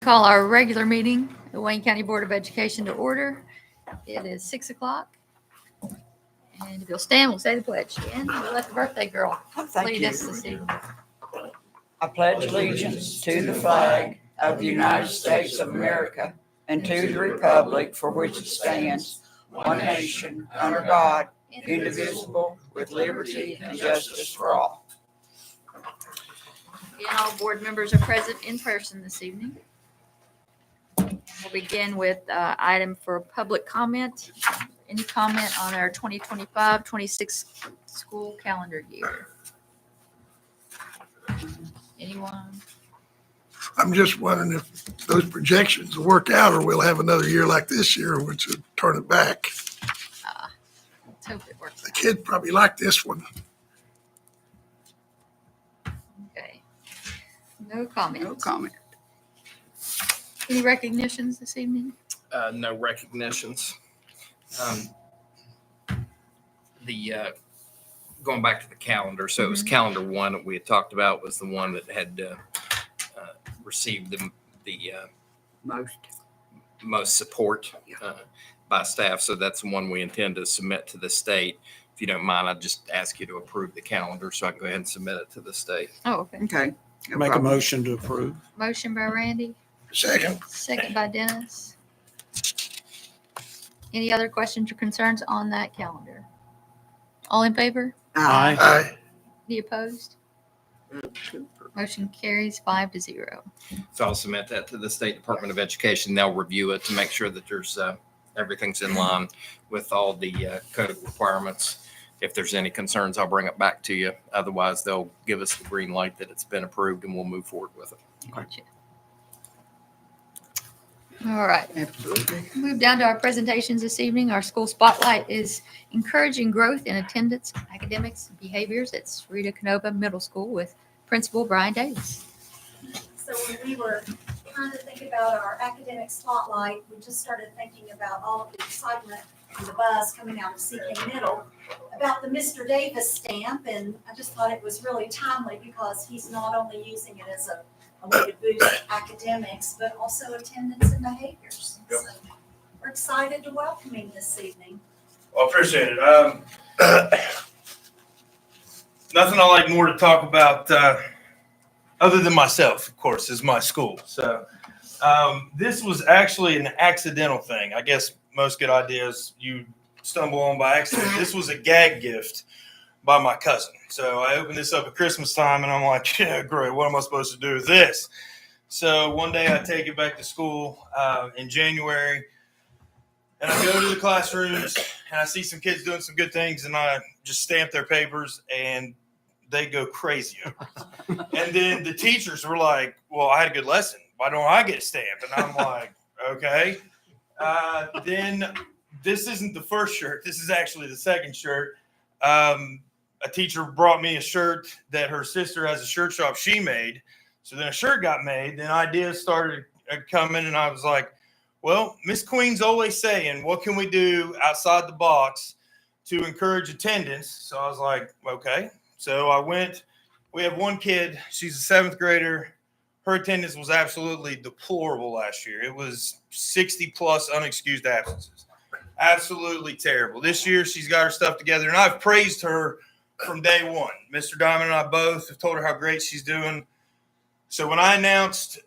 Call our regular meeting, the Wayne County Board of Education, to order. It is 6 o'clock. And if you'll stand, we'll say the pledge. And we'll let the birthday girl lead us this evening. I pledge allegiance to the flag of the United States of America and to the republic for which it stands, one nation, under God, indivisible, with liberty and justice for all. And all board members are present in person this evening. We'll begin with item for public comment. Any comment on our 2025-26 school calendar year? Anyone? I'm just wondering if those projections will work out, or we'll have another year like this year, which would turn it back. Let's hope it works The out. kid probably like this one. Okay. No comment. No comment. Any recognitions this evening? No recognitions. Going back to the calendar, so it was calendar one that we had talked about was the one that had received the most support by staff. So that's the one we intend to submit to the state. If you don't mind, I'd just ask you to approve the calendar so I can go ahead and submit it to the state. Oh, okay. Okay. No Make a problem. motion to approve. Motion by Randy, Second. second by Dennis. Any other questions or concerns on that calendar? All in favor? Aye. Aye. Any opposed? Motion carries 5-0. So I'll submit that to the State Department of Education. They'll review it to make sure that there's everything's in line with all the code requirements. If there's any concerns, I'll bring it back to you. Otherwise, they'll give us the green light that it's been approved and we'll move forward with it. Gotcha. All right. Absolutely. Move down to our presentations this evening. Our school spotlight is encouraging growth in attendance, academics, and behaviors at Rita Canova Middle School with Principal Brian Davis. So when we were trying to think about our academic spotlight, we just started thinking about all of the excitement and the buzz coming out of CK Middle about the Mr. Davis stamp. And I just thought it was really timely because he's not only using it as a way to boost academics, but also attendance and behaviors. Yep. So we're excited to welcome him this evening. Well, I appreciate it. Nothing I like more to talk about, other than myself, of course, is my school. So this was actually an accidental thing. I guess most good ideas you stumble on by accident. This was a gag gift by my cousin. So I opened this up at Christmas time and I'm like, yeah, great. What am I supposed to do with this? So one day I take it back to school in January and I go to the classrooms and I see some kids doing some good things and I just stamp their papers and they go crazy over it. And then the teachers were like, well, I had a good lesson. Why don't I get stamped? And I'm like, okay. Then this isn't the first shirt. This is actually the second shirt. A teacher brought me a shirt that her sister has a shirt shop she made. So then a shirt got made. Then ideas started coming. And I was like, well, Miss Queen's always saying, what can we do outside the box to encourage attendance? So I was like, okay. So I went. We have one kid. She's a seventh grader. Her attendance was absolutely deplorable last year. It was 60 plus unexcused absences. Absolutely terrible. This year she's got her stuff together. And I've praised her from day one. Mr. Diamond and I both have told her how great she's doing. So when I announced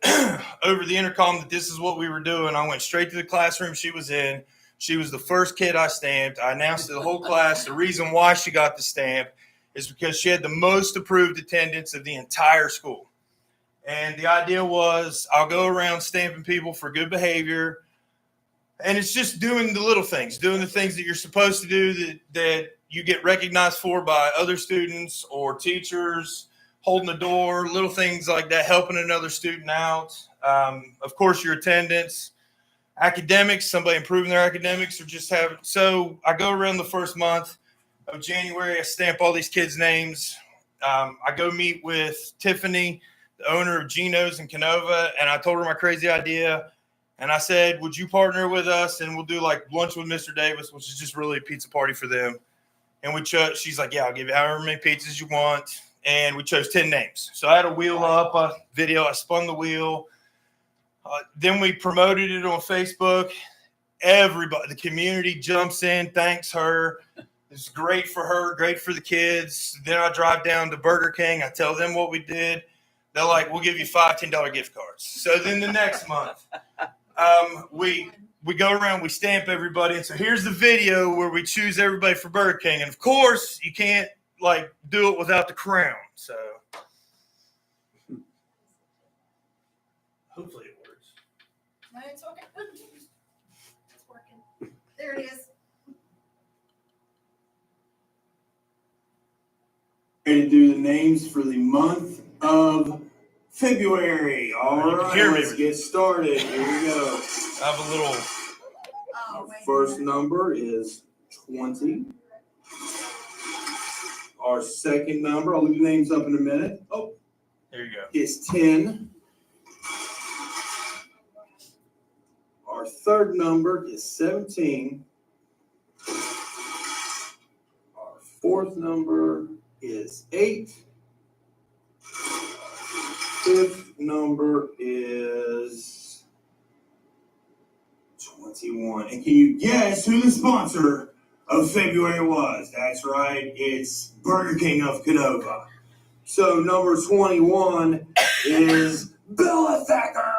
over the intercom that this is what we were doing, I went straight to the classroom she was in. She was the first kid I stamped. I announced to the whole class the reason why she got the stamp is because she had the most approved attendance of the entire school. And the idea was I'll go around stamping people for good behavior. And it's just doing the little things, doing the things that you're supposed to do that you get recognized for by other students or teachers, holding the door, little things like that, helping another student out. Of course, your attendance, academics, somebody improving their academics or just having. So I go around the first month of January, I stamp all these kids' names. I go meet with Tiffany, the owner of Geno's in Canova, and I told her my crazy idea. And I said, would you partner with us and we'll do like lunch with Mr. Davis, which is just really a pizza party for them. And we chose, she's like, yeah, I'll give you however many pizzas you want. And we chose 10 names. So I had a wheel up, a video. I spun the wheel. Then we promoted it on Facebook. Everybody, the community jumps in, thanks her. It's great for her, great for the kids. Then I drive down to Burger King. I tell them what we did. They're like, we'll give you $5, $10 gift cards. So then the next month, we go around, we stamp everybody. And so here's the video where we choose everybody for Burger King. And of course, you can't like do it without the crown. So hopefully it works. No, it's okay. It's working. There it is. Ready to do the names for the month of February. All You can right, hear me. let's get started. Here we go. I have a little. Oh, wait. First number is 20. Our second number, I'll leave the names up in a minute. Oh, There you go. is 10. Our third number is 17. Our fourth number is 8. Fifth number is 21. And can you guess who the sponsor of February was? That's right, it's Burger King of Canova. So number 21 is Bella Thacker.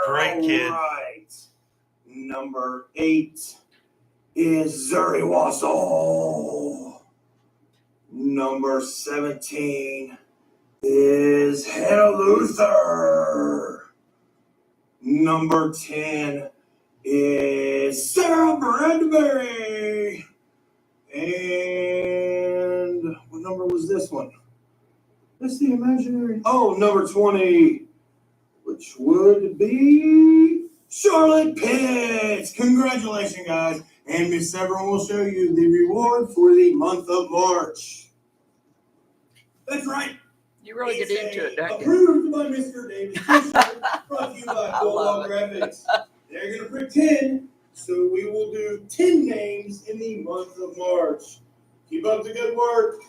Great kid. All right. Number 8 is Zuri Wassel. Number 17 is Hannah Luther. Number 10 is Sarah Bradbury. And what number was this one? That's the imaginary. Oh, number 20, which would be Charlotte Pitts. Congratulations, guys. And Miss Severin will show you the reward for the month of March. That's right. You really get into it, don't you? Approved by Mr. David Fisher, brought to you by I love Bulldog Graphics. They're going to pretend, so we will do 10 names in the month of March. Keep up the good work.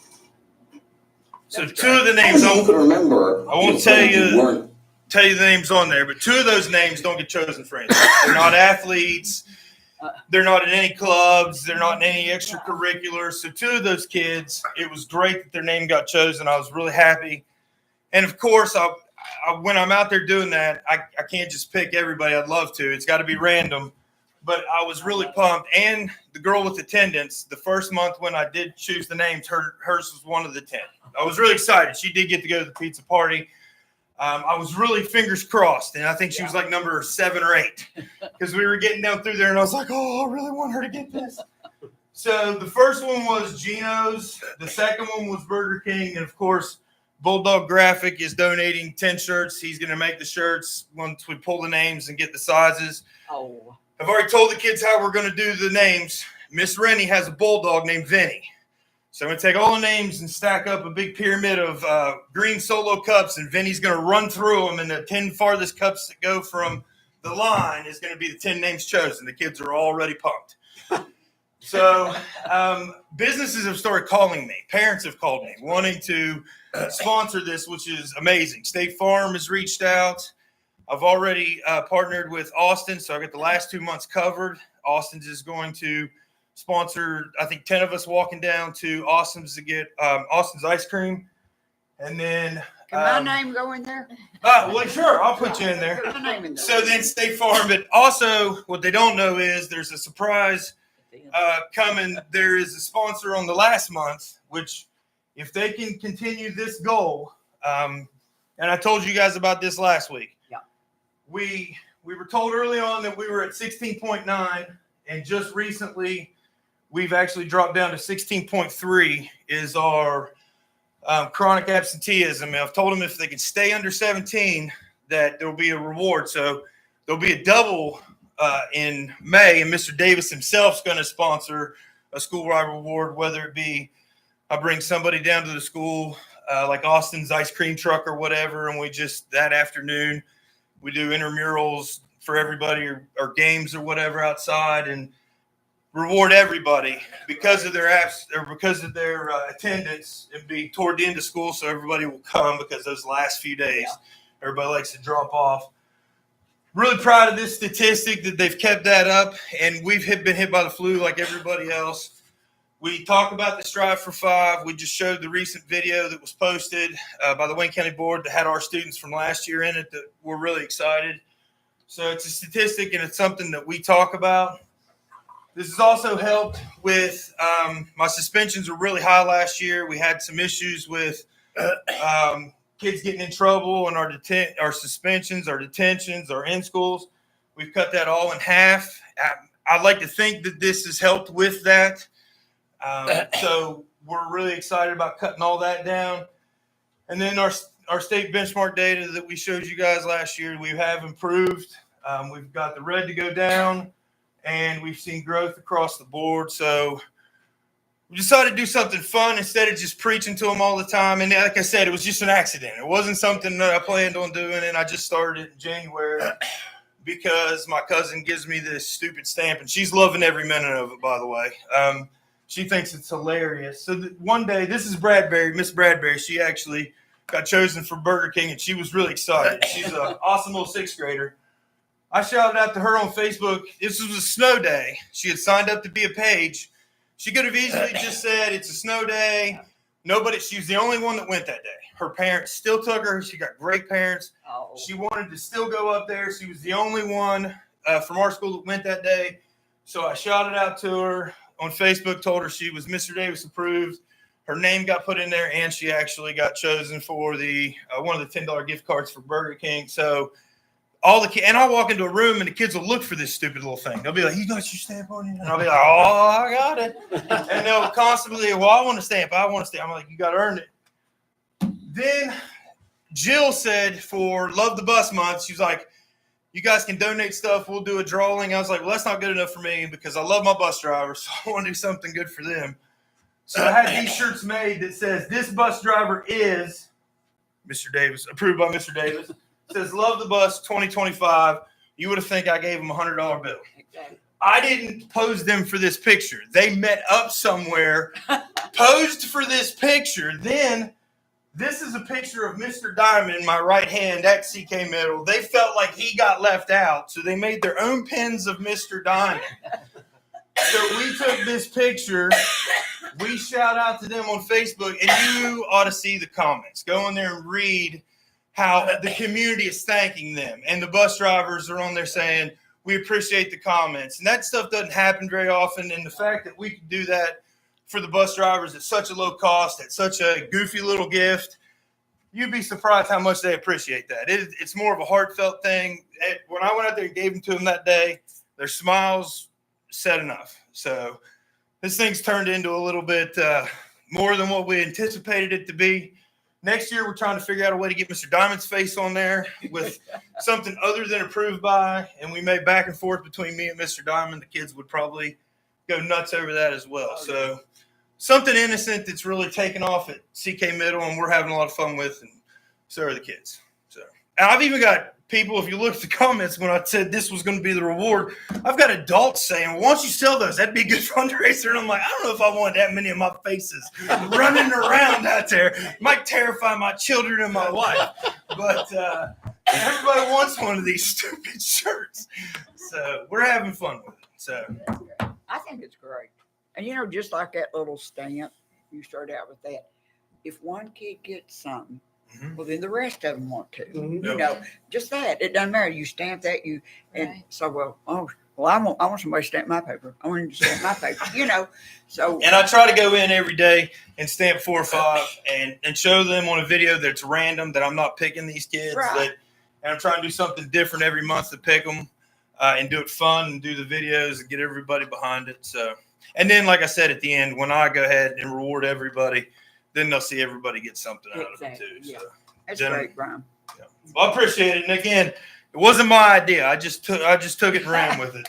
So two of the names I remember. won't tell you the names on there, but two of those names don't get chosen for anything. They're not athletes. They're not in any clubs. They're not in any extracurriculars. So two of those kids, it was great that their name got chosen. I was really happy. And of course, when I'm out there doing that, I can't just pick everybody. I'd love to. It's got to be random. But I was really pumped. And the girl with attendance, the first month when I did choose the names, hers was one of the 10. I was really excited. She did get to go to the pizza party. I was really fingers crossed, and I think she was like number 7 or 8 because we were getting down through there, and I was like, oh, I really want her to get this. So the first one was Geno's. The second one was Burger King. And, of course, Bulldog Graphic is donating 10 shirts. He's going to make the shirts once we pull the names and get the sizes. Oh, I've already told the kids how we're going to do the names. Miss Rennie has a bulldog named Vinny. So I'm going to take all the names and stack up a big pyramid of green Solo cups, and Vinny's going to run through them, and the 10 farthest cups that go from the line is going to be the 10 names chosen. The kids are already pumped. So businesses have started calling me. Parents have called me wanting to sponsor this, which is amazing. State Farm has reached out. I've already partnered with Austin, so I got the last 2 months covered. Austin's is going to sponsor, I think, 10 of us walking down to Austin's to get Austin's ice cream. And then can my name go in there? well, sure, I'll put you in there. Put my name in there. So then State Farm, but also what they don't know is there's a surprise coming. There is a sponsor on the last month, which if they can continue this goal, and I told you guys about this last week. Yeah. We were told early on that we were at 16.9, and just recently we've actually dropped down to 16.3 is our chronic absenteeism. And I've told them if they can stay under 17, that there'll be a reward. So there'll be a double in May, and Mr. Davis himself is going to sponsor a school-wide reward, whether it be I bring somebody down to the school, like Austin's ice cream truck or whatever, and we just that afternoon we do intramurals for everybody or games or whatever outside, and reward everybody because of their apps or because of their attendance. It'd be toward the end of school, so everybody will come because those last few days everybody likes to drop off. really proud of this statistic that they've kept that up, and we've been hit by the flu like everybody else. We talk about the Strive for 5. We just showed the recent video that was posted by the Wayne County Board that had our students from last year in it that were really excited. So it's a statistic, and it's something that we talk about. This has also helped with my suspensions were really high last year. We had some issues with kids getting in trouble and our suspensions, our detentions, our in schools. We've cut that all in half. I'd like to think that this has helped with that. So we're really excited about cutting all that down. And then our state benchmark data that we showed you guys last year, we have improved. We've got the red to go down, and we've seen growth across the board. So we decided to do something fun instead of just preaching to them all the time. And like I said, it was just an accident. It wasn't something that I planned on doing, and I just started it in January because my cousin gives me this stupid stamp, and she's loving every minute of it, by the way. She thinks it's hilarious. So one day, this is Bradbury, Miss Bradbury. She actually got chosen for Burger King, and she was really excited. She's an awesome little sixth grader. I shouted out to her on Facebook. This was a snow day. She had signed up to be a page. She could have easily just said, it's a snow day. Nobody, she was the only one that went that day. Her parents still took her. She got great parents. Oh. She wanted to still go up there. She was the only one from our school that went that day. So I shouted out to her on Facebook, told her she was Mr. Davis approved. Her name got put in there, and she actually got chosen for the one of the $10 gift cards for Burger King. So all the kids, and I'll walk into a room and the kids will look for this stupid little thing. They'll be like, "You got your stamp on you?" And I'll be like, "Oh, I got it." And they'll constantly, "Well, I want a stamp. I want a stamp." I'm like, "You got to earn it." Then Jill said for Love the Bus Month, she was like, "You guys can donate stuff. We'll do a drawing." I was like, "Well, that's not good enough for me because I love my bus drivers. So I want to do something good for them." So I had these shirts made that says, "This bus driver is Mr. Davis, approved by Mr. Davis." It says, "Love the Bus 2025. You would have think I gave him a $100 bill. Exactly. I didn't pose them for this picture. They met up somewhere, posed for this picture. Then this is a picture of Mr. Diamond in my right hand at CK Middle. They felt like he got left out, so they made their own pins of Mr. Diamond. So we took this picture. We shout out to them on Facebook, and you ought to see the comments. Go in there and read how the community is thanking them. And the bus drivers are on there saying, "We appreciate the comments." And that stuff doesn't happen very often. And the fact that we can do that for the bus drivers at such a low cost, at such a goofy little gift, you'd be surprised how much they appreciate that. It's more of a heartfelt thing. When I went out there and gave them to them that day, their smiles said enough. So this thing's turned into a little bit more than what we anticipated it to be. Next year, we're trying to figure out a way to get Mr. Diamond's face on there with something other than approved by, and we made back and forth between me and Mr. Diamond. The kids would probably go nuts over that as well. So something innocent that's really taken off at CK Middle, and we're having a lot of fun with, and so are the kids. So, and I've even got people, if you look at the comments when I said this was going to be the reward, I've got adults saying, "Well, why don't you sell those? That'd be a good fundraiser." And I'm like, I don't know if I want that many of my faces running around out there. It might terrify my children and my wife. But everybody wants one of these stupid shirts. So we're having fun with it. So I think it's great. And you know, just like that little stamp, you start out with that. If one kid gets something, well, then the rest of them want to. You know, just that. It doesn't matter. You stamp that, and Right. so I want somebody to stamp my paper. I want you to stamp my paper. You know, so and I try to go in every day and stamp 4 or 5 and show them on a video that's random, that I'm not picking these kids. Right. And I'm trying to do something different every month to pick them and do it fun and do the videos and get everybody behind it. So, and then, like I said, at the end, when I go ahead and reward everybody, then they'll see everybody get something out of it too. Yeah. So, That's Jen- great, Brian. well, I appreciate it. And again, it wasn't my idea. I just took it and ran with it.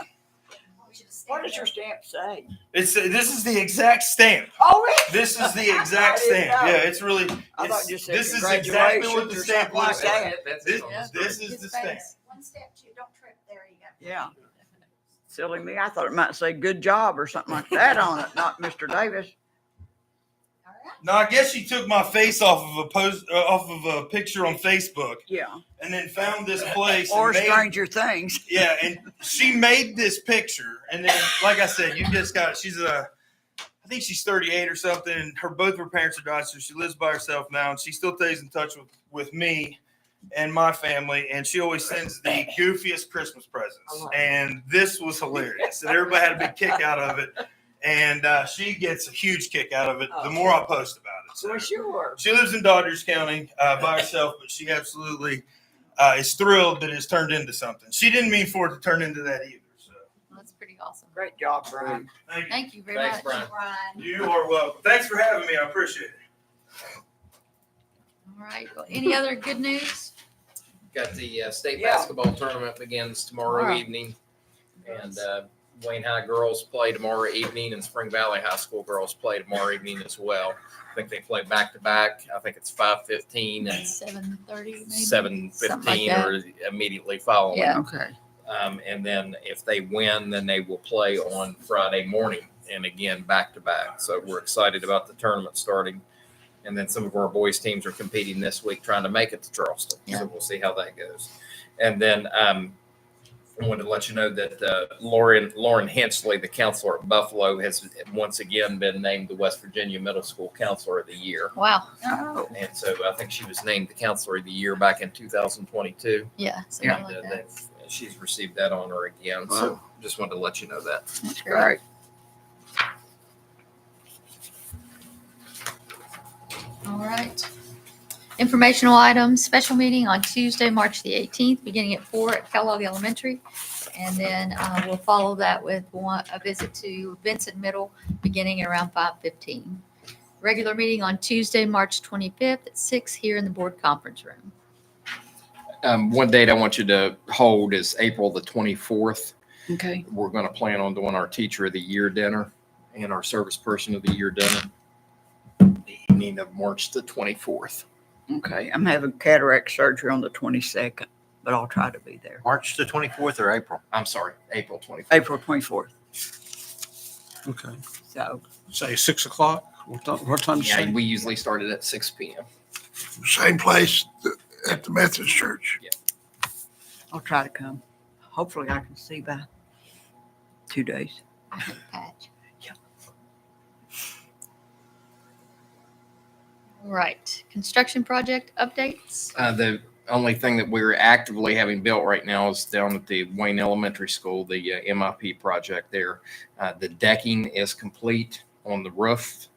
What does your stamp say? This is the exact stamp. Oh, really? This is the exact I didn't stamp. know. Yeah, it's really. I thought It's, you said this is exactly what the congratulations or stamp something like looks like. that. This is the stamp. One step, two, don't trip, there you go. Yeah. Silly me. I thought it might say good job or something like that on it, not Mr. Davis. All right. No, I guess she took my face off of a post, off of a picture on Facebook, Yeah. and then found this place. Or and made, Stranger Things. yeah, and she made this picture, and then, like I said, you just got. I think she's 38 or something, and both her parents are died, so she lives by herself now, and she still stays in touch with me and my family, and she always sends the goofiest Christmas presents. And this was hilarious, and everybody had a big kick out of it, and she gets a huge kick out of it the more I post about it. So For sure. she lives in Dodgers County by herself, but she absolutely is thrilled that it's turned into something. She didn't mean for it to turn into that either. So Well, that's pretty awesome. Great job, Brian. thank you. Thank you very Thanks, much. Brian. Brian. You are welcome. Thanks for having me. I appreciate it. All right. Well, any other good news? Got the state Yeah. basketball tournament begins tomorrow Tomorrow. evening. And Wayne High girls play tomorrow evening, and Spring Valley High School girls play tomorrow evening as well. I think they play back to back. I think it's 5:15 and 7:30 maybe? 7:15 Something or immediately following. Yeah. Okay. And then if they win, then they will play on Friday morning, and again back to back. So we're excited about the tournament starting. And then some of our boys teams are competing this week, trying to make it to Charleston. Yeah. So we'll see how that goes. And then I wanted to let you know that Lauren Hensley, the counselor at Buffalo, has once again been named the West Virginia Middle School Counselor of the Year. Wow. Oh. And so I think she was named the Counselor of the Year back in 2022. Yeah. Something Yeah. like And that. she's received that honor again. So just wanted to let you know that. That's great. All right. Informational items, special meeting on Tuesday, March the 18th, beginning at 4 at Kellogg Elementary. And then we'll follow that with a visit to Vincent Middle, beginning around 5:15. Regular meeting on Tuesday, March 25th at 6 here in the board conference room. One date I want you to hold is April the 24th. Okay. We're going to plan on doing our Teacher of the Year dinner and our Service Person of the Year dinner the evening of March the 24th. Okay. I'm having cataract surgery on the 22nd, but I'll try to be there. March the 24th or April? I'm sorry, April 24th. April 24th. Okay. So, Say 6 o'clock? What time did you Yeah, say? we usually started at 6 p.m. Same place at the Methodist Church. I'll try to come. Hopefully I can see by 2 days. I have a patch. Yeah. All right. Construction project updates. The only thing that we're actively having built right now is down at the Wayne Elementary School, the MIP project there. The decking is complete on the roof.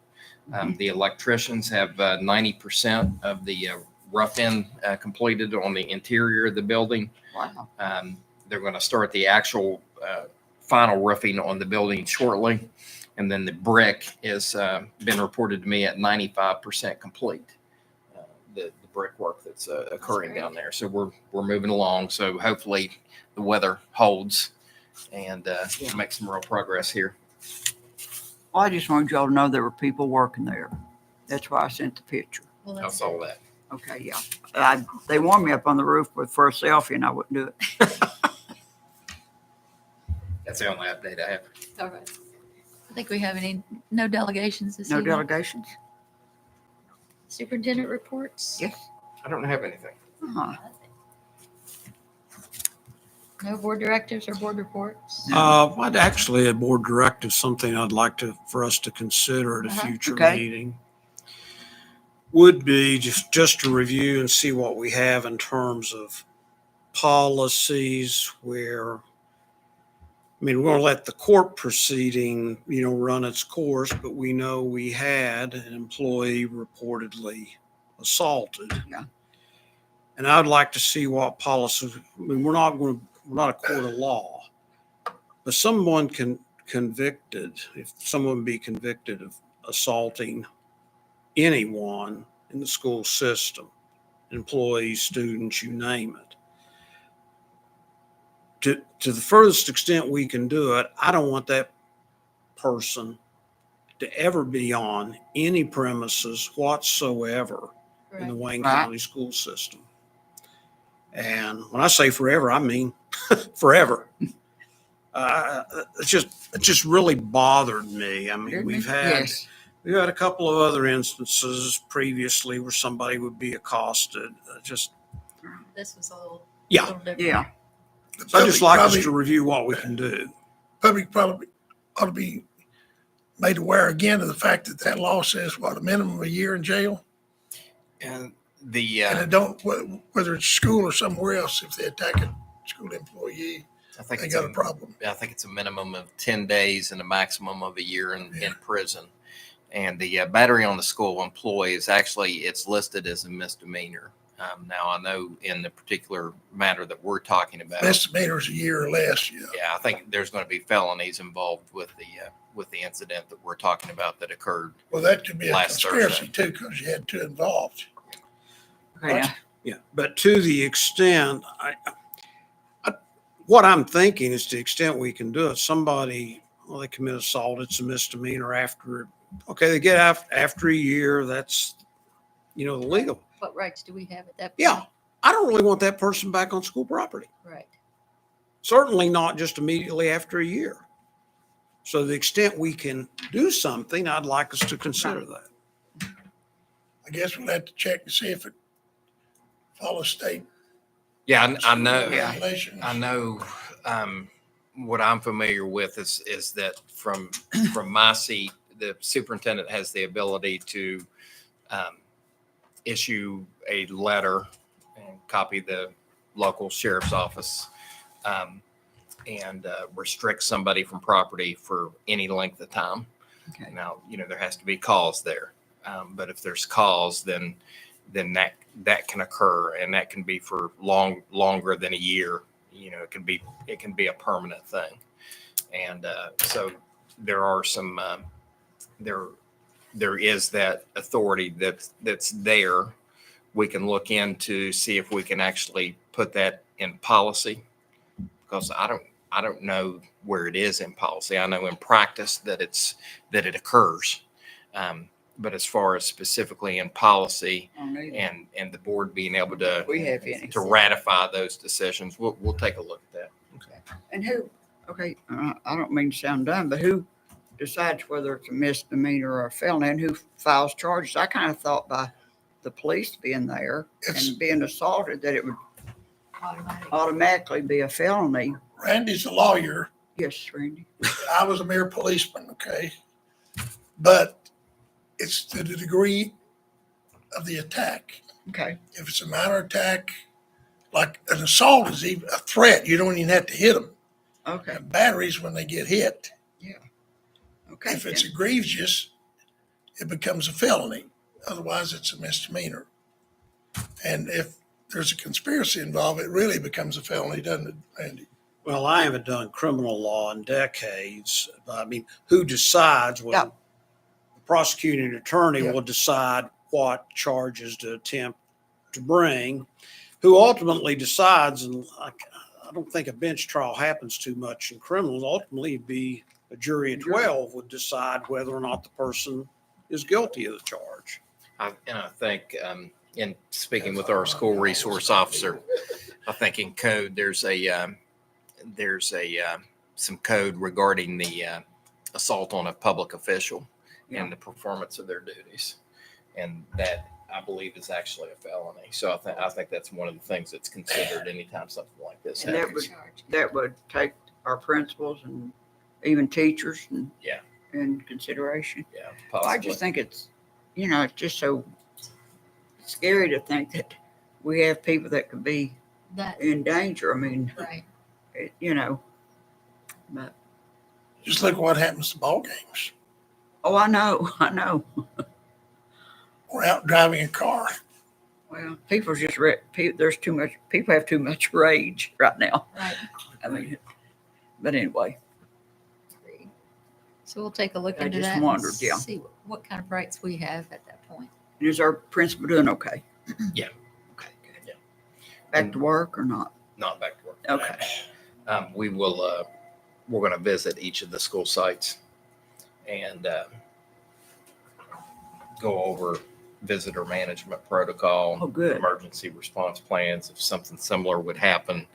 The electricians have 90% of the rough end completed on the interior of the building. Wow. They're going to start the actual final roofing on the building shortly. And then the brick has been reported to me at 95% complete. The brickwork that's occurring great. down there. So we're moving along. So hopefully the weather holds and make some real progress here. Well, I just wanted y'all to know there were people working there. That's why I sent the picture. Well, I that's saw that. Okay, yeah. They warned me up on the roof for a selfie and I wouldn't do it. That's the only update I have. all right. I think we have no delegations this No evening. delegations? Superintendent reports? Yes. I don't have anything. Uh-huh. No board directors or board reports? I'd actually, a board directive, something I'd like for us to consider at a Uh-huh. future Okay. meeting would be just to review and see what we have in terms of policies where, I mean, we're going to let the court proceeding, run its course, but we know we had an employee reportedly assaulted. Yeah. And I'd like to see what policies, I mean, we're not a court of law, but if someone be convicted of assaulting anyone in the school system, employees, students, you name it, to the furthest extent we can do it, I don't want that person to ever be on any premises whatsoever in the Wayne Right. County school system. And when I say forever, I mean forever. It just really bothered me. I mean, we've had We had a couple of other instances previously where somebody would be accosted. Just, This was a little. Yeah. little different. Yeah, I'd just like us Public to review what we can do. probably ought to be made aware again of the fact that that law says, what, a minimum of a year in jail? And the, And it don't, whether it's school or somewhere else, if they attack a school employee, I think they it's got a a, problem. I think it's a minimum of 10 days and a maximum of a year in prison. And the battery on the school employee is actually, it's listed as a misdemeanor. Now, I know in the particular matter that we're talking about, Misdemeanors a year or less, yeah. yeah, I think there's going to be felonies involved with the incident that we're talking about that occurred. Well, that could be a Last conspiracy too, because you had two involved. okay, now, Yeah, but to the extent, what I'm thinking is to the extent we can do it, somebody, well, they commit assault, it's a misdemeanor after, okay, they get after a year, that's, the legal. What rights do we have at that point? Yeah, I don't really want that person back on school property. Right. Certainly not just immediately after a year. So to the extent we can do something, I'd like us to consider that. I guess we'll have to check to see if it follows state Yeah, I know. regulations. I know. What I'm familiar with is that from my seat, the superintendent has the ability to issue a letter and copy the local sheriff's office and restrict somebody from property for any length of time. okay. Now, there has to be cause there, but if there's cause, then that can occur, and that can be for longer than a year. It can be a permanent thing, and so there are some there is that authority that's there. We can look into see if we can actually put that in policy, because I don't know where it is in policy. I know in practice that it occurs. But as far as specifically in policy I don't need it. and the board being able to We have any. ratify those decisions, we'll take a look at that. And who, okay, I don't mean to sound dumb, but who decides whether it's a misdemeanor or a felony and who files charges? I kind of thought by the police being there It's- and being assaulted that it would Automatic. automatically be a felony. Randy's a lawyer. Yes, Randy. I was a mere policeman, okay? But it's to the degree of the attack. Okay, If it's a minor attack, like an assault is even a threat, you don't even have to hit them. okay, And batteries, when they get hit, okay. if it's egregious, it becomes a felony. Otherwise, it's a misdemeanor. And if there's a conspiracy involved, it really becomes a felony, doesn't it, Randy? Well, I haven't done criminal law in decades. But I mean, who decides? Well, Yeah. the prosecuting attorney Yeah. will decide what charges to attempt to bring. Who ultimately decides, and I don't think a bench trial happens too much in criminals. Ultimately, it'd be a jury of 12 would decide whether or not the person is guilty of the charge. I think in speaking with our school resource officer, I think in code there's some code regarding the assault on a public official and the performance of their duties, and that I believe is actually a felony. So I think that's one of the things that's considered anytime something like this And that happens. that would take our principals and even teachers and Yeah. in consideration. Yeah, I possibly. just think it's just so scary to think that we have people that could be That, in danger. I mean, right. but, Just look at what happens to ball games. oh, I know. Or out driving a car. Well, people's just, there's too much, people have too much rage right now. Right. I mean, but anyway, So we'll take a look I into just that. and wondered, yeah. See what kind of rights we have at that point. is our principal doing okay? Yeah. Okay, good. Yeah. Back to work or not? Not back to work. Okay. We will, we're going to visit each of the school sites and go over visitor management protocol. Oh, good. Emergency response plans. If something similar would happen,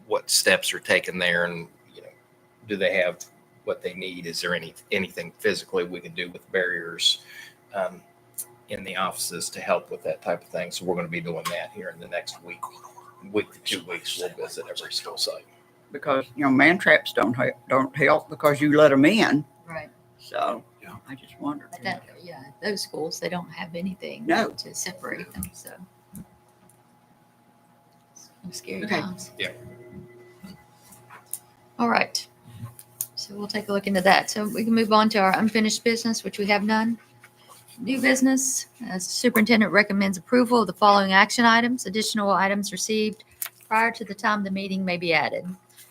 what steps are taken there, and do they have what they need. Is there anything physically we can do with barriers in the offices to help with that type of thing? So we're going to be doing that here in the next week to 2 weeks. We'll visit every school site. Because, man traps don't help because you let them in. Right. So I just wondered. But that, yeah, those schools, they don't have anything No. to separate them, so. Some scary Okay. times. Yeah. All right. So we'll take a look into that. So we can move on to our unfinished business, which we have none. New business, superintendent recommends approval of the following action items. Additional items received prior to the time the meeting may be added.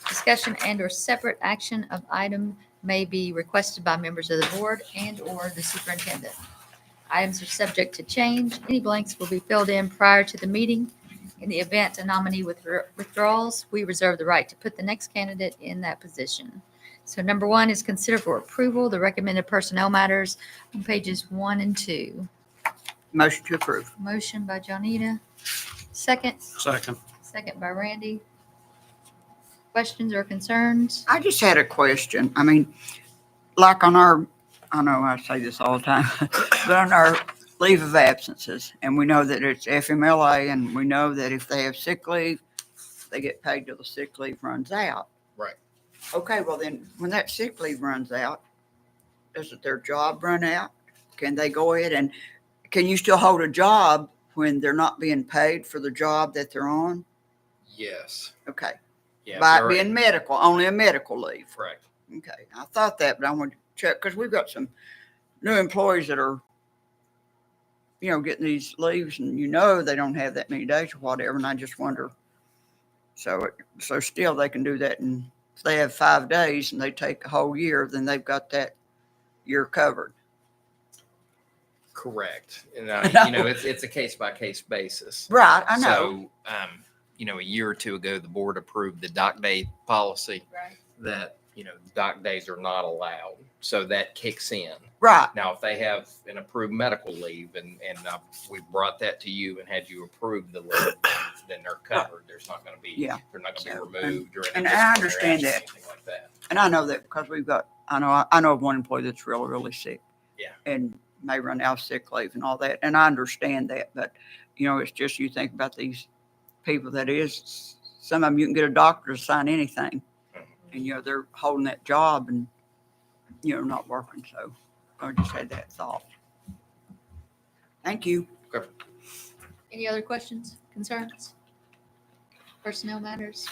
Discussion and/or separate action of item may be requested by members of the board and/or the superintendent. Items are subject to change. Any blanks will be filled in prior to the meeting. In the event a nominee withdraws, we reserve the right to put the next candidate in that position. So number 1 is consider for approval the recommended personnel matters on pages 1 and 2. Motion to approve. Motion by Johnita. Second Second. by Randy. Questions or concerns? I just had a question. I mean, like on our, I know I say this all the time, but on our leave of absences, and we know that it's FMLA, and we know that if they have sick leave, they get paid till the sick leave runs out. Right. Okay, well then, when that sick leave runs out, doesn't their job run out? Can they go ahead and, can you still hold a job when they're not being paid for the job that they're on? Yes. Okay, Yeah. by it they're- being medical, only a medical leave. Correct. Okay, I thought that, but I want to check, because we've got some new employees that are, getting these leaves, and they don't have that many days or whatever, and I just wonder. So still they can do that, and if they have 5 days and they take a whole year, then they've got that year covered. Correct. And, I know. it's a case by case basis. Right, I know. So, a year or two ago, the board approved the dock day policy Right. that, dock days are not allowed. So that kicks in. Right, Now, if they have an approved medical leave and we brought that to you and had you approve the leave, then they're covered. There's not going to be, Yeah. they're not going to So, be removed or and any I disciplinary understand action, that. anything like that. and I know that because we've got, I know of one employee that's really, really sick. Yeah. And may run out of sick leave and all that, and I understand that, but, it's just, you think about these people that is, some of them you can get a doctor to sign anything. And, they're holding that job and, not working. So I just had that thought. Thank you. Any other questions, concerns? Personnel matters?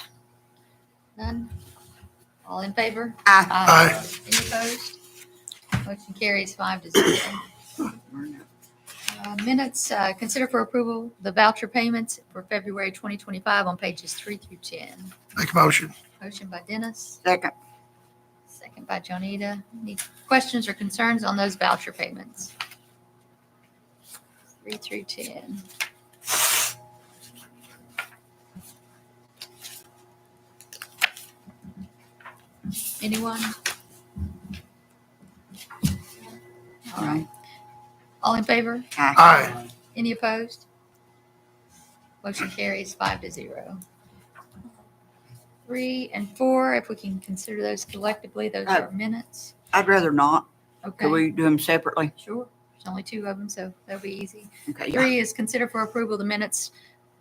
None? All in favor? Aye. Any opposed? Motion carries 5-0. Minutes, consider for approval the voucher payments for February 2025 on pages 3 through 10. Make a motion. Motion by Dennis, Second. second by Johnita. Any questions or concerns on those voucher payments? 3 through 10. Anyone? All right. All in favor? Aye. Any opposed? Motion carries 5-0. 3 and 4, if we can consider those collectively, those are minutes. I'd rather not. Okay, Could we do them separately? sure. There's only 2 of them, so that'll be easy. Okay. 3 is consider for approval the minutes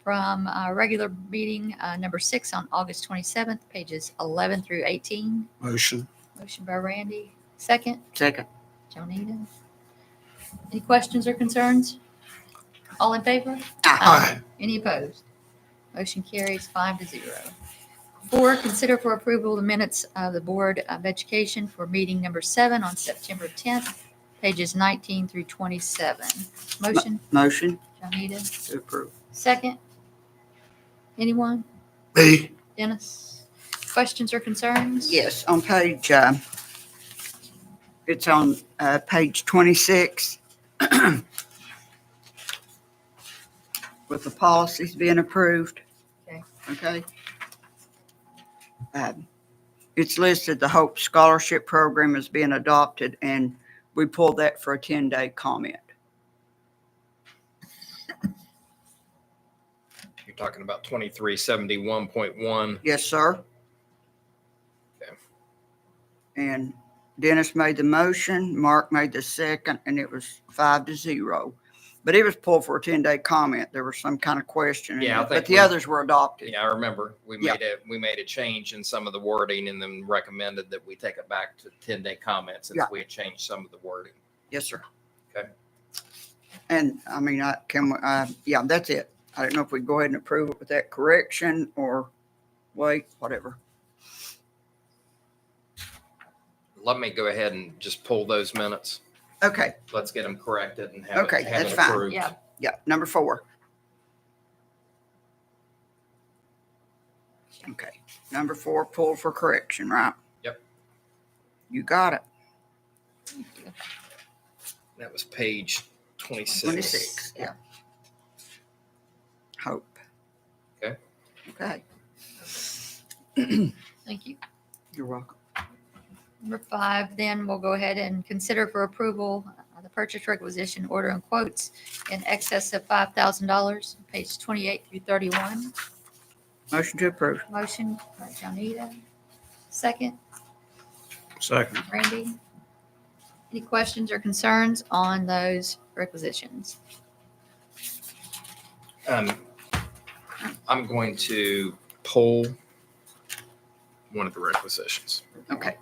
from our regular meeting, number 6 on August 27th, pages 11 through 18. Motion. Motion by Randy, second, Second. Johnita. Any questions or concerns? All in favor? Aye. Any opposed? Motion carries 5-0. 4, consider for approval the minutes of the Board of Education for meeting number 7 on September 10th, pages 19 through 27. Motion, Motion Johnita. to approve. Second. Anyone? Me. Dennis? Questions or concerns? Yes, on page, it's on page 26. With the policies being approved. Okay. Okay. It's listed, the Hope Scholarship Program is being adopted, and we pulled that for a 10-day comment. You're talking about 2371.1. Yes, sir. Okay. And Dennis made the motion, Mark made the second, and it was 5-0. But it was pulled for a 10-day comment. There was some kind of question. in Yeah, I it, think But the we- others were adopted. Yeah, I remember. We Yeah. made a change in some of the wording and then recommended that we take it back to 10-day comments since Yeah. we had changed some of the wording. Yes, sir. Okay. And I mean, yeah, that's it. I don't know if we go ahead and approve it with that correction or wait, whatever. Let me go ahead and just pull those minutes. Okay, Let's get them corrected and have Okay, it, have that's it fine. approved. Yeah. yeah, number 4. Okay, number 4, pulled for correction, right? Yep. You got it. That was page 26. 26, yeah. Hope. Okay. Okay, Thank you. you're welcome. Number 5, then we'll go ahead and consider for approval the purchase requisition order and quotes in excess of $5,000, page 28 through 31. Motion to approve. Motion by Johnita, second, Second. Randy. Any questions or concerns on those requisitions? I'm going to pull one of the requisitions. Okay.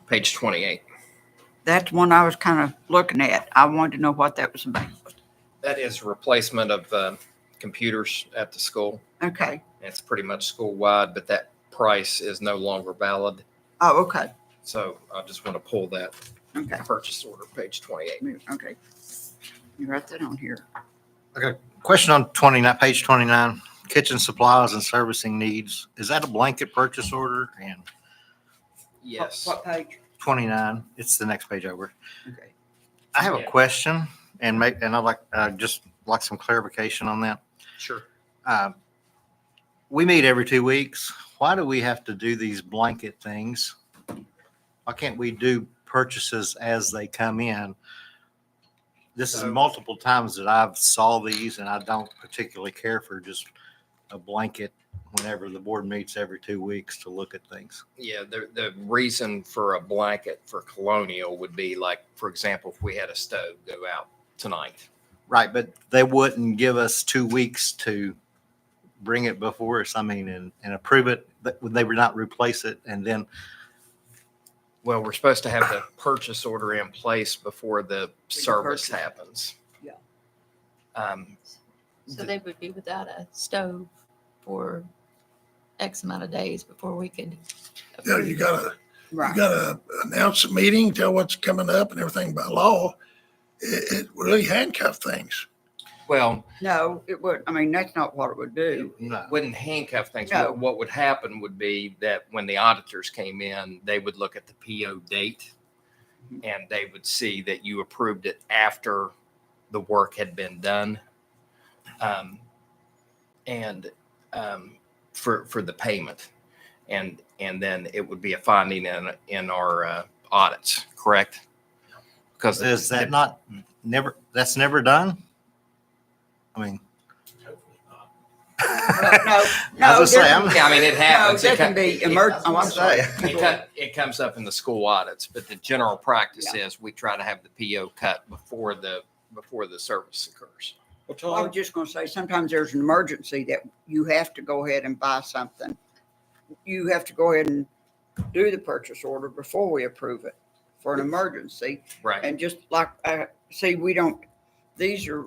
Page 28. That's one I was kind of looking at. I wanted to know what that was about. That is replacement of computers at the school. Okay. It's pretty much school-wide, but that price is no longer valid. Oh, okay. So I just want to pull that Okay. purchase order, page 28. Okay. You write that on here. Question on 29, page 29, kitchen supplies and servicing needs. Is that a blanket purchase order? And Yes. What page? 29, it's the next page over. Okay. I have a Yeah. question and I'd like, just like some clarification on that. Sure. We meet every 2 weeks. Why do we have to do these blanket things? Why can't we do purchases as they come in? This is So- multiple times that I've saw these and I don't particularly care for just a blanket whenever the board meets every 2 weeks to look at things. Yeah, the reason for a blanket for Colonial would be like, for example, if we had a stove go out tonight. Right, but they wouldn't give us 2 weeks to bring it before us, I mean, and approve it, but would they not replace it and then, Well, we're supposed to have the purchase order in place before the service purchase. happens. Yeah. So they would be without a stove for X amount of days before we could. Yeah, you gotta Right. announce a meeting, tell what's coming up and everything by law. It really handcuff things. Well, No, it would. I mean, that's not what it would do. no. wouldn't handcuff things. No. What would happen would be that when the auditors came in, they would look at the PO date and they would see that you approved it after the work had been done. And for the payment. And then it would be a finding in our audits, correct? Because Is that not, that's never done? I mean. No, I no, was gonna say, there- Yeah, I mean, it No, happens. there It can co- be oh, I'm sorry. It comes up in the school audits, but the general practice is we try to have the PO cut before the service occurs. I was just gonna say, sometimes there's an emergency that you have to go ahead and buy something. You have to go ahead and do the purchase order before we approve it for an emergency. Right. And just like, see, we don't, these are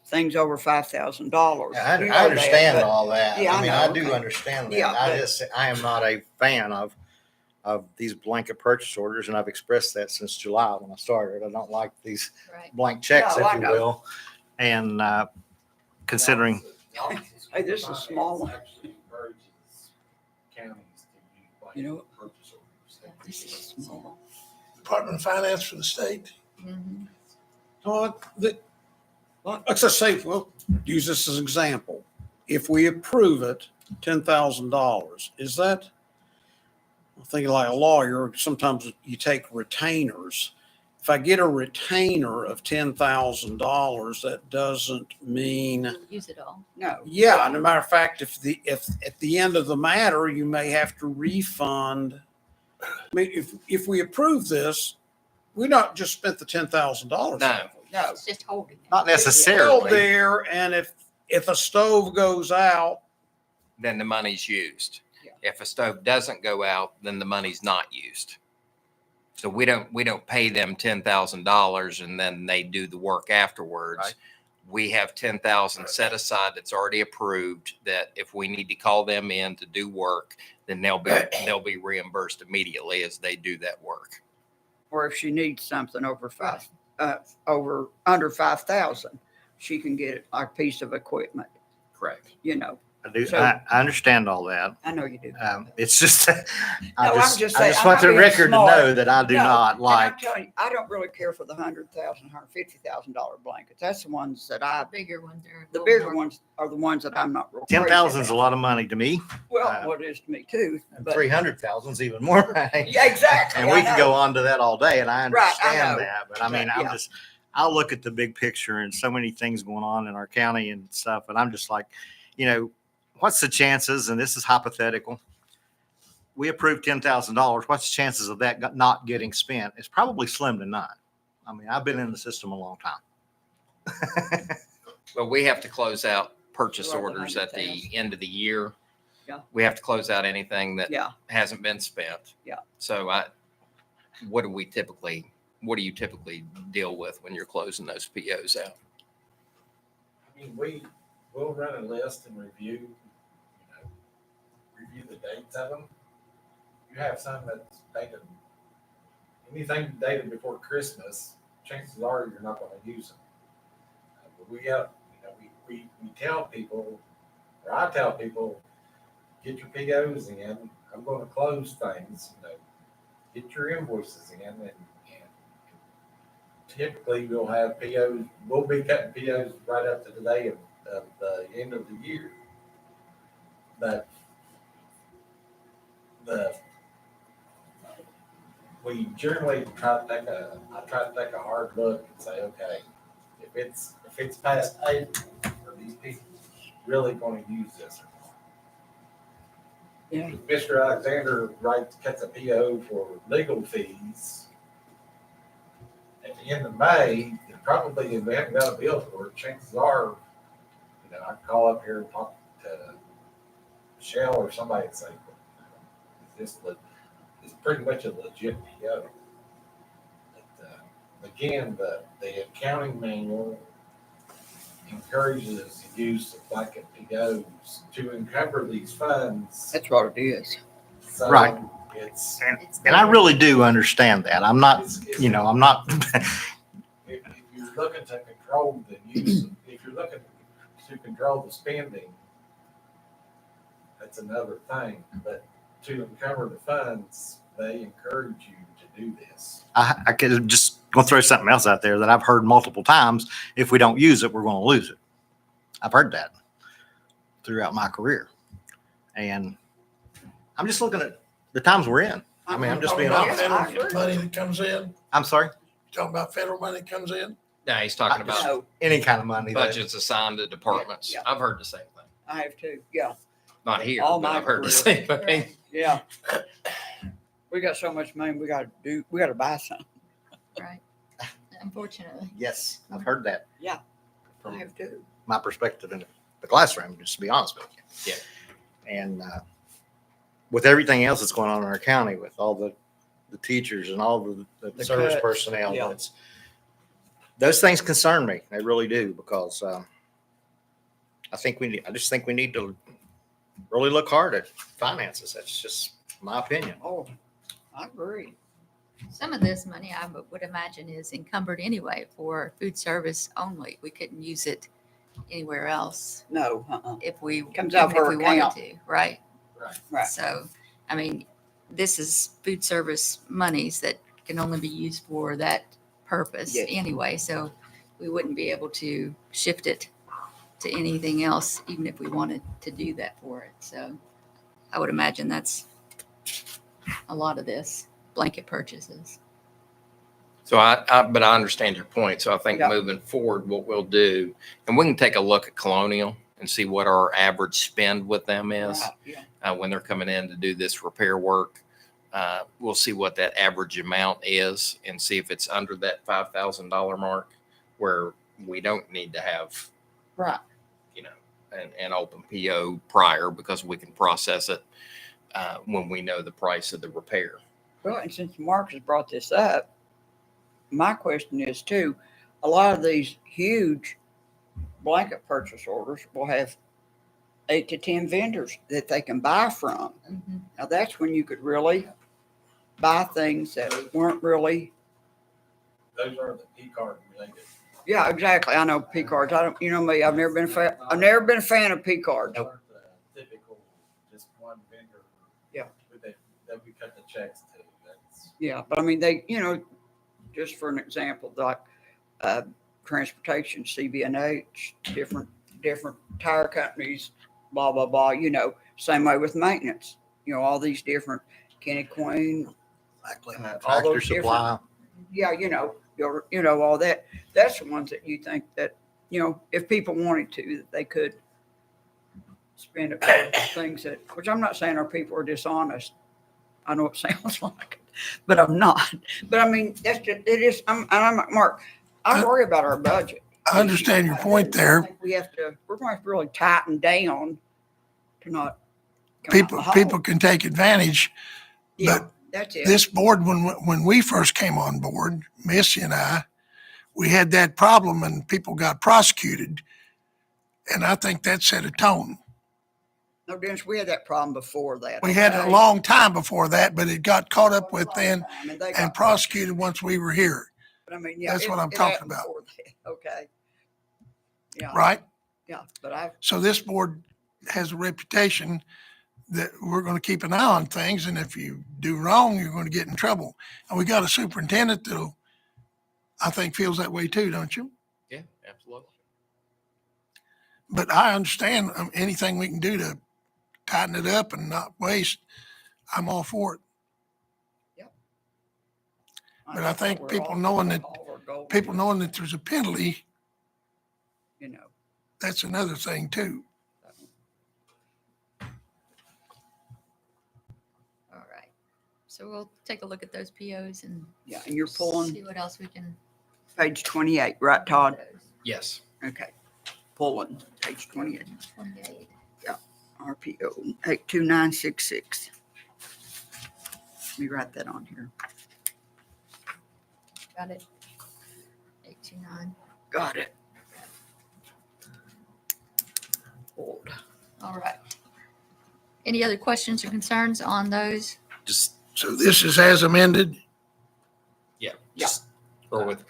things over $5,000. I You know understand that, but- all that. Yeah, I I mean, know, I do okay. understand Yeah, that. but- I am not a fan of these blanket purchase orders, and I've expressed that since July when I started. I don't like these Right. blank checks, No, I if you know. will. And considering, Hey, this is small one. You know, this is small. Department of Finance for the state. Mhm. Let's just say, well, use this as an example. If we approve it, $10,000, is that, I'm thinking like a lawyer, sometimes you take retainers if I get a retainer of $10,000, that doesn't mean, Use it all. No. yeah, and a matter of fact, if at the end of the matter, you may have to refund. I mean, if we approve this, we not just spent the $10,000. No. No. It's just holding it. Not Held necessarily. there, and if a stove goes out, Then the money's used. Yeah. If a stove doesn't go out, then the money's not used. So we don't pay them $10,000 and then they do the work afterwards. Right. We have 10,000 set aside that's already approved, that if we need to call them in to do work, then they'll be reimbursed immediately as they do that work. Or if she needs something under 5,000, she can get a piece of equipment, Correct. you know. I I understand all that. I know you do. It's just, No, I I'm just just saying, I'm want not the being record to smart. know that I do No, not and like. I'm telling you, I don't really care for the $100,000, blankets. That's the ones that Bigger ones are. a the little bigger more- ones are the ones that I'm not real crazy 10,000 is a about. lot of money to me. Well, what it is to me too. But 300,000 is even more money. yeah, exactly. And I we could know. go on to that all day, and I Right, I understand know. that. But I mean, But, yeah. I look at the big picture and so many things going on in our county and stuff, and I'm just like, what's the chances? And this is hypothetical. We approved $10,000. What's the chances of that not getting spent? It's probably slim to none. I mean, I've been in the system a long time. But we have to close out purchase Well, the orders at the 100,000. end of the year. Yeah. We have to close out anything that Yeah, hasn't been spent. Yeah. So what do you typically deal with when you're closing those POs out? I mean, we'll run a list and review the dates of them. You have some that's dated, anything dated before Christmas, chances are you're not gonna use them. But we tell people, or I tell people, get your POs in, I'm gonna close things, get your invoices in, and typically we'll have POs, we'll be cutting POs right up to the day of the end of the year. But we generally try to take a hard look and say, okay, if it's past April, are these people really going to use this or not? Yeah. Mr. Alexander cuts a PO for legal fees at the end of May, and probably if we haven't got a bill for it, chances are, I can call up here and talk to Michelle or somebody and say, it's pretty much a legit PO. But, again, the accounting manual encourages the use of blanket POs to encumber these funds. that's what it is. So Right. It's, And I really do understand that. I'm not, I'm not, if you're looking to control the use, if you're looking to control the spending, that's another thing. But to encumber the funds, they encourage you to do this. I could just go throw something else out there that I've heard multiple times. If we don't use it, we're going to lose it. I've heard that throughout my career. And I'm just looking at the times we're in. I mean, I'm just being Talking honest. about I federal agree. money that comes in, I'm sorry. talking about federal money that comes in. No, he's talking about No, Any kind of money. that- budgets assigned to departments. Yeah. I've heard the same thing. I have too. Yeah, Not here, All but my I've heard the career. same thing. yeah. We got so much money, we gotta buy something. Right. Unfortunately. Yes, I've heard that. I From have too. my perspective in the classroom, just to be honest with you. Yeah. And with everything else that's going on in our county, with all the teachers and all the The service cuts, personnel, yeah. those things concern me. They really do, because I just think we need to really look hard at finances. That's just my opinion. Oh, I agree. Some of this money I would imagine is encumbered anyway for food service only. We couldn't use it anywhere else No, if we, Comes out of even if her we wanted account. to, right? right. So, I mean, this is food service monies that can only be used for that purpose Yes. anyway. So we wouldn't be able to shift it to anything else, even if we wanted to do that for it. So I would imagine that's a lot of this blanket purchases. So but I understand your point. So I think Yeah. moving forward, what we'll do, and we can take a look at Colonial and see what our average spend with them is Right, yeah. when they're coming in to do this repair work. We'll see what that average amount is and see if it's under that $5,000 mark where we don't need to have, Right. you know, an open PO prior because we can process it when we know the price of the repair. Well, and since Mark has brought this up, my question is too, a lot of these huge blanket purchase orders will have 8 to 10 vendors that they can buy from. Mhm. Now that's when you could really buy things that weren't really, Those are the P card related. yeah, exactly. I know P cards. I don't, you know me, I've never been a fan of P cards. Those aren't the typical, just one vendor. Yeah. That we cut the checks to. That's, Yeah, but I mean, they, just for an example, like transportation, CB&H, different tire companies, blah, blah, blah, same way with maintenance, all these different Kenny Queen, Exactly. all Tractor those different, Supply. yeah, all that. That's the ones that you think that, if people wanted to, that they could spend it for things that, which I'm not saying our people are dishonest. I know it sounds like it, but I'm not. But I mean, that's just, it is, I'm like, Mark, I worry about our budget. I understand your point I there. think we're going to have to really tighten down to not come out in the hole. People can take advantage. Yeah, but that's it. This board, when we first came on board, Missy and I, we had that problem and people got prosecuted. And I think that set a tone. No, Dennis, we had that problem before that. We had it a okay? long time before that, but it got caught up with then And they and got- prosecuted once we were here, But I mean, yeah. that's what I'm it talking happened about. before that, okay. Yeah. right? Yeah, but So this board has a reputation that we're going to keep an eye on things. And if you do wrong, you're going to get in trouble. And we got a superintendent that I think feels that way too, don't you? Yeah, absolutely. But I understand anything we can do to tighten it up and not waste, I'm all for it. But I think people knowing that there's a penalty, that's another thing too. All right. So we'll take a look at those POs and Yeah, and you're pulling see what else we can. page 28, right, Todd? Yes. Okay. Pulling page 28, 28. RPO 82966. Let me write that on here. Got it. 829. Got it. Pulled. All right. Any other questions or concerns on those? Just, So this is as amended. yeah, just, or with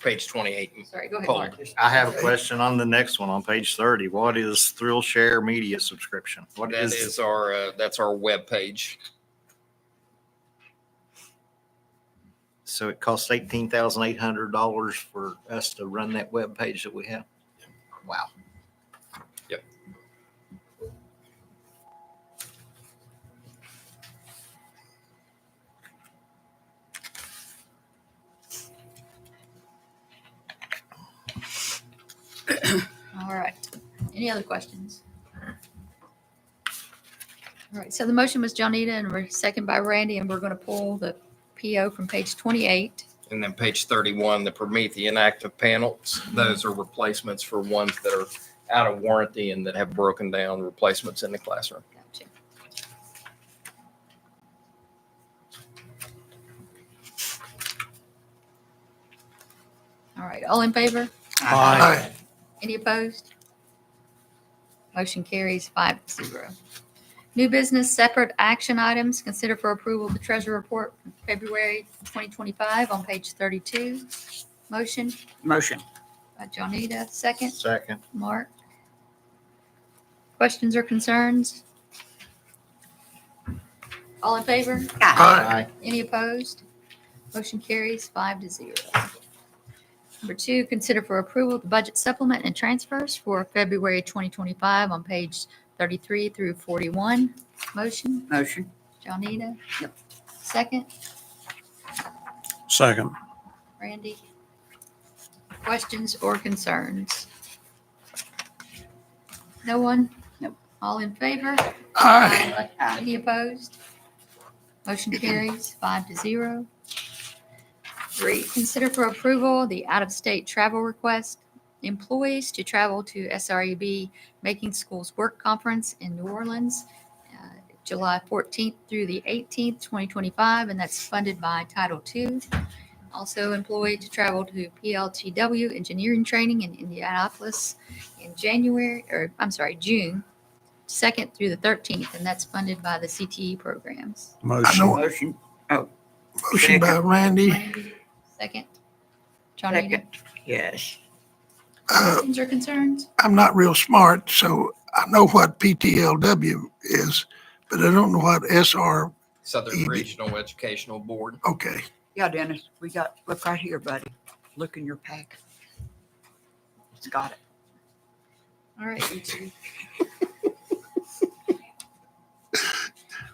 page 28. Sorry, go ahead, Pulled. Mark. I have a question on the next one on page 30. What is Thrill Share Media subscription? What That is our, that's our webpage. So it costs $18,800 for us to run that web page that we have? Wow. Yep. All right. Any other questions? All right. So the motion was Johnita and we're second by Randy, and we're going to pull the PO from page 28. And then page 31, the Promethean active panels, those are replacements for ones that are out of warranty and that have broken down, replacements in the classroom. Gotcha. All right. All in favor? Aye. Any opposed? Motion carries 5-0. New business, separate action items. Consider for approval the treasurer report from February 2025 on page 32. Motion Motion. by Johnita, second. Second. Mark. Questions or concerns? All in favor? Aye. Any opposed? Motion carries 5-0. Number 2, consider for approval the budget supplement and transfers for February 2025 on page 33 through 41. Motion, Motion. Johnita. Yep. Second, Second. Randy? Questions or concerns? No one? Nope. All in favor? Aye. Any opposed? Motion carries 5-0. 3, consider for approval the out-of-state travel request. Employees to travel to SREB Making Schools Work Conference in New Orleans, July 14th through the 18th, 2025, and that's funded by Title II. Also employed to travel to PLTW Engineering Training in Indianapolis in June 2nd through the 13th, and that's funded by the CTE programs. Motion. know- Motion. Motion by Randy. Randy, second. Johnita, Second. Yes. questions or concerns? I'm not real smart, so I know what PTLW is, but I don't know what SR. Southern EB. Regional Educational Board. Okay. Yeah, Dennis, look right here, buddy. Look in your pack. It's got it. All right, you two.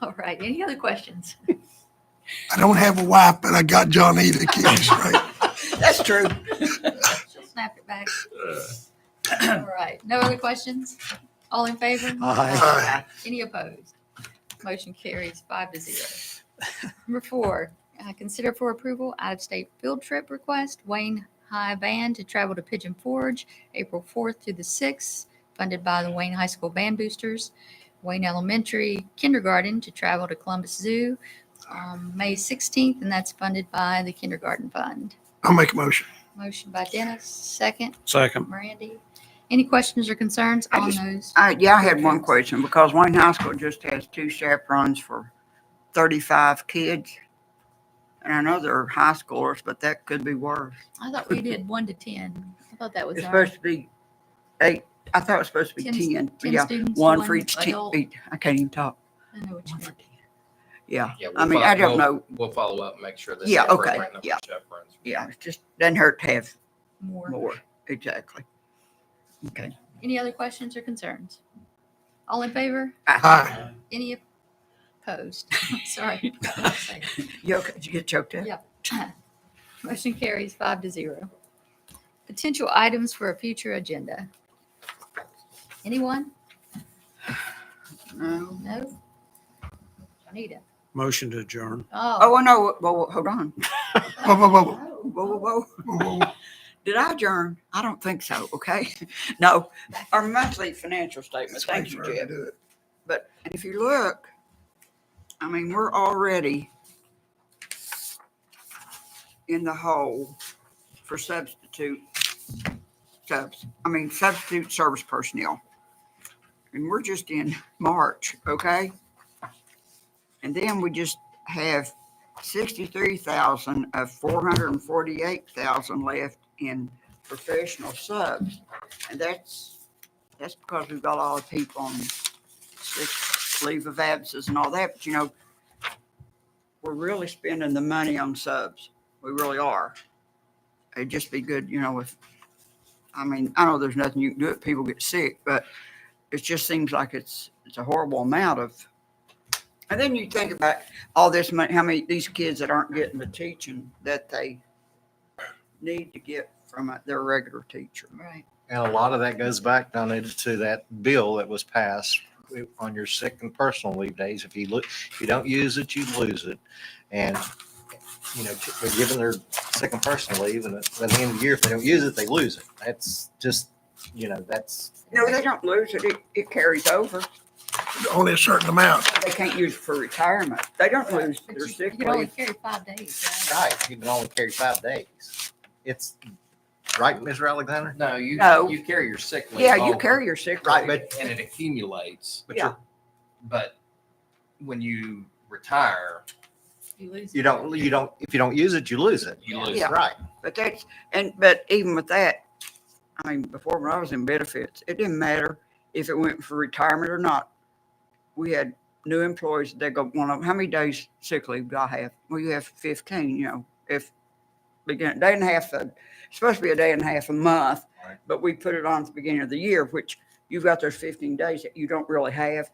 All right, any other questions? I don't have a wife, but I got Johnny the kids, right? That's true. She'll snap it back. All right, no other questions? All in favor? Aye. Any opposed? Motion carries 5-0. Number 4, consider for approval out-of-state field trip request, Wayne High Band to travel to Pigeon Forge, April 4th through the 6th, funded by the Wayne High School Band Boosters. Wayne Elementary Kindergarten to travel to Columbus Zoo, May 16th, and that's funded by the Kindergarten Fund. I'll make a motion. Motion by Dennis, second. Second. Randy. Any questions or concerns I on just- those? Yeah, I had one question because Wayne High School just has 2 chaperones for 35 kids. And I know they're high schoolers, but that could be worse. I thought we did 1 to 10. I thought that was It's our supposed to be 8. I thought it was supposed to be 10. 10 Yeah, students, one for each adult. team. I can't even talk. I know what you meant. Yeah, Yeah, I mean, I don't know. We'll follow up and make sure that. Yeah, the okay, appropriate number yeah. of chaperones. Yeah, it just doesn't hurt to have More. more. Exactly. Okay. Any other questions or concerns? All in favor? Aye. Any opposed? Sorry. You okay? Did you get choked up? Yeah. Motion carries 5-0. Potential items for a future agenda. Anyone? No. No? Anita? Motion to adjourn. Oh, I know. Well, hold on. Whoa, whoa, whoa, Whoa, whoa, whoa. whoa, whoa. Did I adjourn? I don't think so. Okay. No, our monthly financial statement. Thank you, Jeff. But if you look, I mean, we're already in the hole for substitute service personnel. And we're just in March, okay? And then we just have 63,000 of 448,000 left in professional subs. And that's because we've got all the people on sick leave of absence and all that, but we're really spending the money on subs. We really are. It'd just be good, if, I know there's nothing you can do if people get sick, but it just seems like it's a horrible amount of, and then you think about all this money, how many, these kids that aren't getting the teaching that they need to get from their regular teacher. Right. And a lot of that goes back down to that bill that was passed on your sick and personal leave days. If you don't use it, you lose it. And, they're giving their sick and personal leave, and at the end of the year, if they don't use it, they lose it. That's just, that's. No, they don't lose it. It carries over. Only a certain amount. They can't use it for retirement. They don't lose But their you sick can only leave. carry 5 days, right? Right, you can only carry 5 days. It's, right, Mr. Alexander? No, No. you carry your sick leave. Yeah, you over, carry your sick Right, leave. but and it accumulates. Yeah. But when you retire, You lose. you don't, if you don't use it, you lose it. you lose. Yeah. Right. But but even with that, before when I was in benefits, it didn't matter if it went for retirement or not. We had new employees, they go, how many days sick leave do I have? Well, you have 15, if begin, day and a half, it's supposed to be a day and a half a month, Right. but we put it on at the beginning of the year, which you've got those 15 days that you don't really have.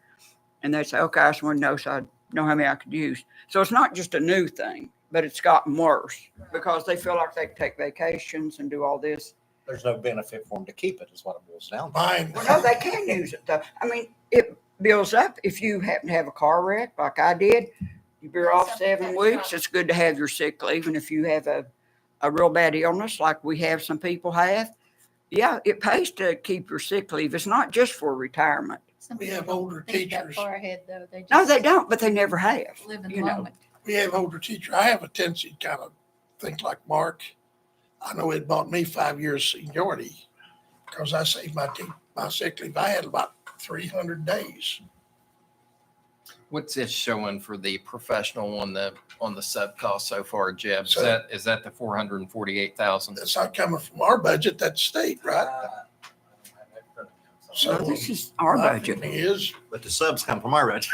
And they say, okay, I just want to know so I know how many I could use. So it's not just a new thing. but it's gotten worse because they feel like they can take vacations and do all this. There's no benefit for them to keep it, is what it boils down to. Mine, Well, no, they can use it though. I mean, it builds up if you happen to have a car wreck like I did. You're off 7 weeks. It's good to have your sick leave. And if you have a real bad illness like we have, some people have, yeah, it pays to keep your sick leave. It's not just for retirement. Some We people have don't older think that teachers. Far ahead though. They No, just they don't, but they never have. live in the you know. moment. we have older teachers. I have a tendency to kind of think like Mark. I know it bought me 5 years seniority because I saved my sick leave. I had about 300 days. What's this showing for the professional on the sub cost so far, Jeb? Is So- that the 448,000? That's not coming from our budget, that's state, right? So No, this is our my budget. feeling is, But the subs come from our budget.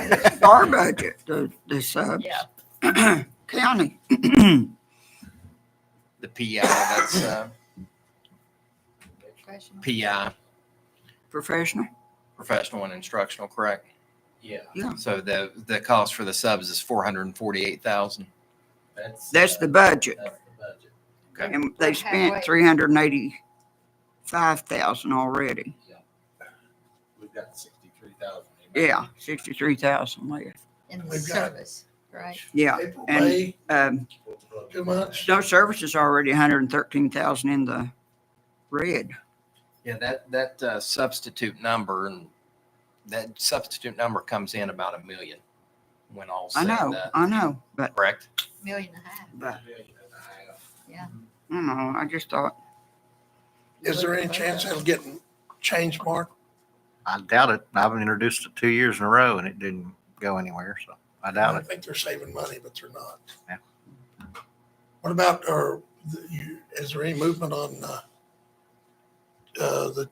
This is our budget, the subs. Yeah. County. The PI, that's Professional. PI, Professional. professional and instructional, correct? Yeah, So the cost for the subs is 448,000. That's the budget. That's the budget. Okay. And they Okay, spent wait. 385,000 already. We've got 63,000. Yeah, 63,000 left. In the We've got- service, right? Yeah. April, And, May, Um, 2 months. no services already 113,000 in the red. Yeah, that substitute number comes in about $1 million when all's I said and know, done, but, correct? Million and a half. but, Yeah. I don't know, I just thought, Is there any chance that'll get changed, Mark? I doubt it. I've introduced it 2 years in a row and it didn't go anywhere, so I doubt I it. think they're saving money, but they're not. Yeah. What about, is there any movement on, the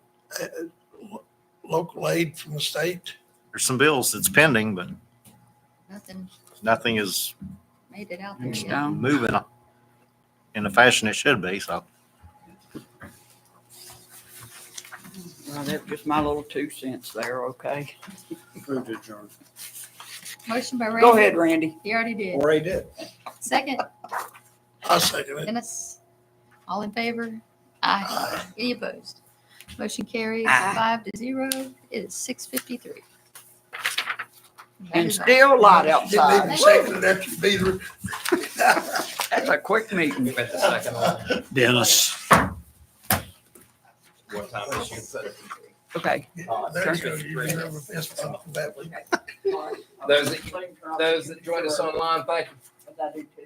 local aid from the state? There's some bills that's pending, but Nothing nothing is made it out there It's yet. down. moving in the fashion it should be, so. Well, that's just my little 2 cents there, okay? Move to adjourn. Motion by Randy. Go ahead, Randy. He already did. Already did. Second, I'll second it. Dennis. All in favor? Aye. Aye. Any opposed? Motion carries Aye. 5-0. It is 6:53. And still light Didn't even outside. second it after you beat her. That's a quick meeting. You bet the second one. Dennis. What time is you put it? Okay. There you go. You remember this one from that week. Those that joined us online, thank you. I do too.